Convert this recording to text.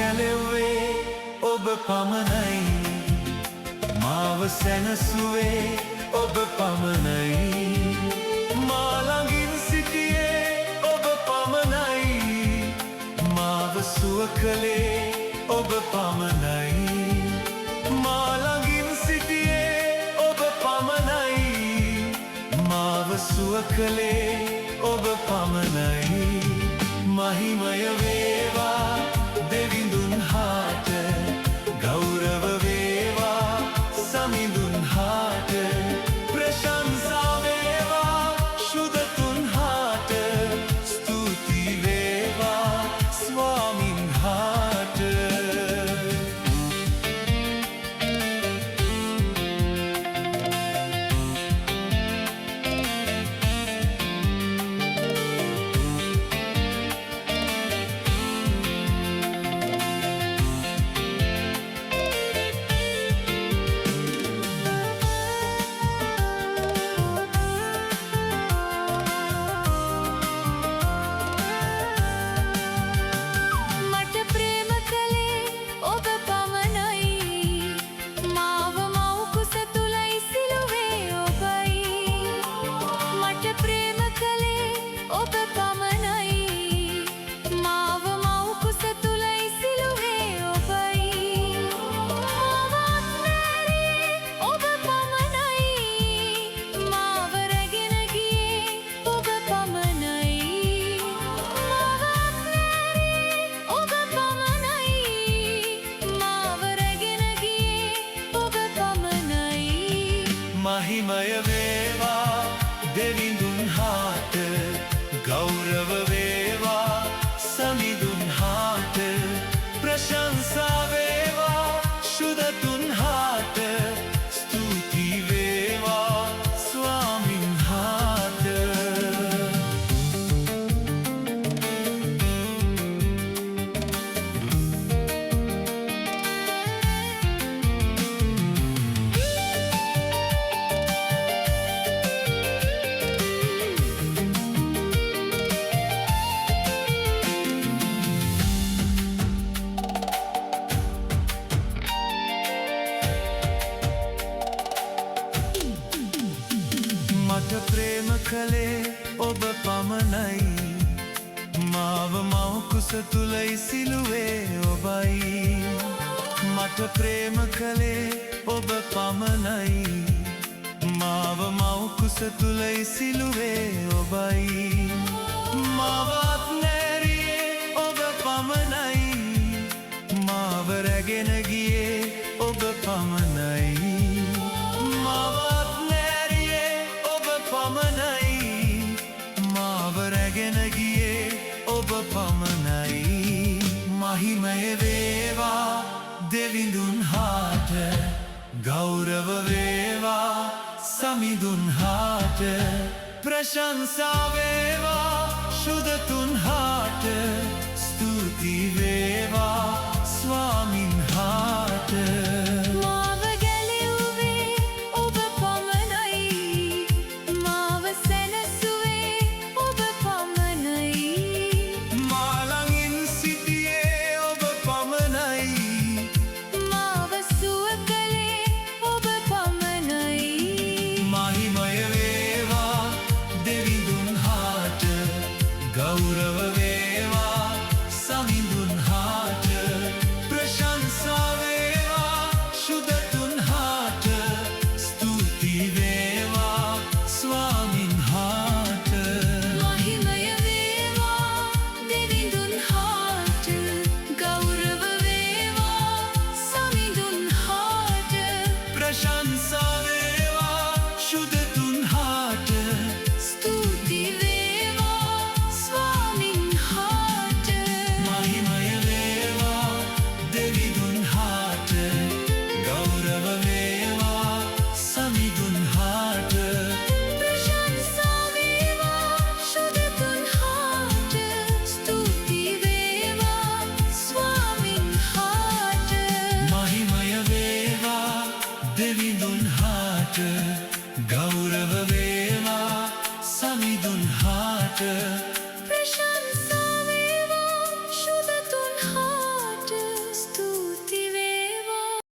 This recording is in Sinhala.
ගැලෙව්වේ ඔබ පමණයි මාව සැනසුවේ ඔබ පමණයි මා ළඟින් සිටියේ ඔබ පමණයි මාව සුව කළේ ඔබ පමණයි මා ළඟින් සිටියේ ඔබ පමණයි මාව සුව කළේ ඔබ පමණයි මහිමය වේවා දෙවිඳුන් හාට ගෞරව වේවා සමිඳුන් හාට ප්‍රශංසා වේවා ශුද්ධතුන් හාට ස්තුති වේවා ස්වාමින් හාට මහිමය වේවා දෙවිඳුන් හාට ගෞරව වේවා සමිඳුන් හාට ප්‍රශංසා වේවා ශුද්ධතුන් හාට ස්තුති වේවා ස්වාමින් හාට මට ප්‍රේම කළේ ඔබ පමණයි මාව මව් කුස තුල ඉසිලුවේ ඔබයි මට ප්‍රේම කළේ ඔබ පමණයි මාව මව් කුස තුල ඉසිලුවේ ඔබයි මාව අත්නෑරියේ ඔබ පමණයි මාව රැගෙන ගියේ ඔබ පමණයි මාව පමණයි මාව රැගෙන ගියේ ඔබ පමණයි මහිමය වේවා දෙවිඳුන් හාට ගෞරව වේවා සමිඳුන් හාට ප්‍රශංසා වේවා ශුද්ධතුන් හාට ස්තුති වේවා ස්වාමින් හාට ගෞරව